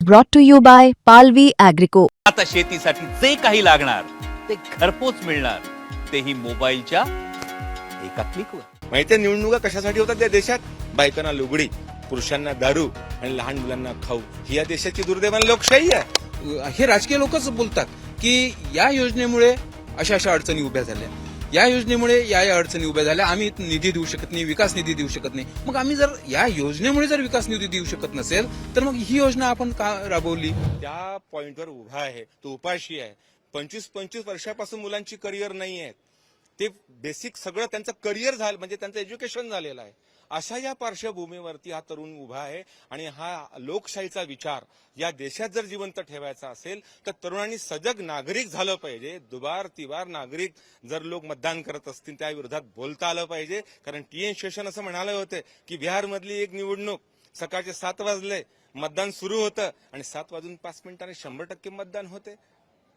brought to you by Palvi Agrico. आता शेतीसाठी जे काही लागणार ते घरपोच मिळणार, तेही मोबाईलच्या एका क्लिकवर. माहिती निवडणुका कशासाठी होतात या देशात? बायकांना लुगडी, पुरुषांना दारू आणि लहान मुलांना खाऊ. ही या देशाची दुर्दैवाने लोकशाही आहे. हे राजकीय लोकच बोलतात की या योजनेमुळे अशा अशा अडचणी उभ्या झाल्या, या योजनेमुळे या अडचणी उभ्या झाल्या, आम्ही निधी देऊ शकत नाही, विकास निधी देऊ शकत नाही. मग आम्ही जर या योजनेमुळे जर विकास निधी देऊ शकत नसेल तर मग ही योजना आपण का राबवली? त्या पॉइंटवर उभा आहे, तो उपाशी आहे. 25 वर्षापासून मुलांची करिअर नाही आहे. ते बेसिक सगळं त्यांचं करिअर झालं, म्हणजे त्यांचं एज्युकेशन झालेलं आहे. अशा या पार्श्वभूमीवरती हा तरुण उभा आहे आणि हा लोकशाहीचा विचार या देशात जर जिवंत ठेवायचा असेल तर तरुणांनी सजग नागरिक झालं पाहिजे. दुबार तिबार नागरिक जर लोक मतदान करत असतील त्या विरोधात बोलता आलं पाहिजे. कारण टी.एन. शेषन असं म्हणाले होते की बिहारमधली एक निवडणूक सकाळचे 7 वाजले, मतदान सुरू होतं आणि 7 वाजून 5 मिनिटांनी 100% मतदान होते.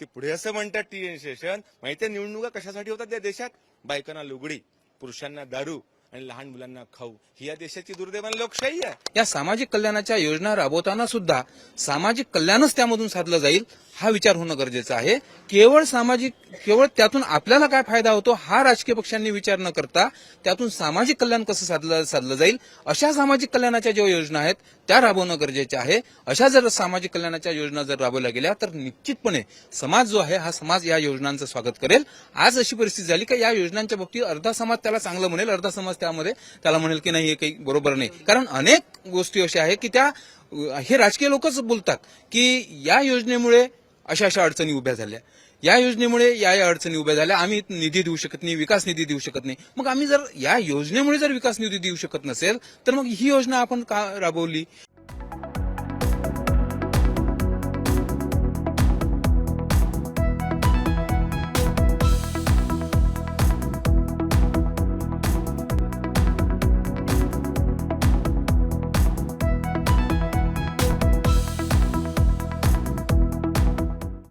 ते पुढे असं म्हणतात टी.एन. शेषन, माहिती निवडणुका कशासाठी होतात या देशात? बायकांना लुगडी, पुरुषांना दारू आणि लहान मुलांना खाऊ. ही या देशाची दुर्दैवाने लोकशाही आहे. या सामाजिक कल्याणाच्या योजना राबवताना सुद्धा सामाजिक कल्याणच त्यामधून साधलं जाईल हा विचार होणं गरजेचं आहे. केवळ त्यातून आपल्याला काय फायदा होतो हा राजकीय पक्षांनी विचार न करता त्यातून सामाजिक कल्याण कसं साधलं जाईल अशा सामाजिक कल्याणाच्या ज्या योजना आहेत त्या राबवणं गरजेचं आहे. अशा जर सामाजिक कल्याणाच्या योजना जर राबवल्या गेल्या तर निश्चितपणे समाज जो आहे हा समाज या योजनांचं स्वागत करेल. आज अशी परिस्थिती झाली की या योजनांच्या बाबतीत अर्धा समाज त्याला चांगलं म्हणेल, अर्धा समाज त्यामध्ये त्याला म्हणेल की नाही हे काही बरोबर नाही. कारण अनेक गोष्टी अशा आहेत की हे राजकीय लोकच बोलतात की या योजनेमुळे अशा अशा अडचणी उभ्या झाल्या, या योजनेमुळे या अडचणी उभ्या झाल्या, आम्ही निधी देऊ शकत नाही, विकास निधी देऊ शकत नाही. मग आम्ही जर या योजनेमुळे जर विकास निधी देऊ शकत नसेल तर मग ही योजना आपण का राबवली?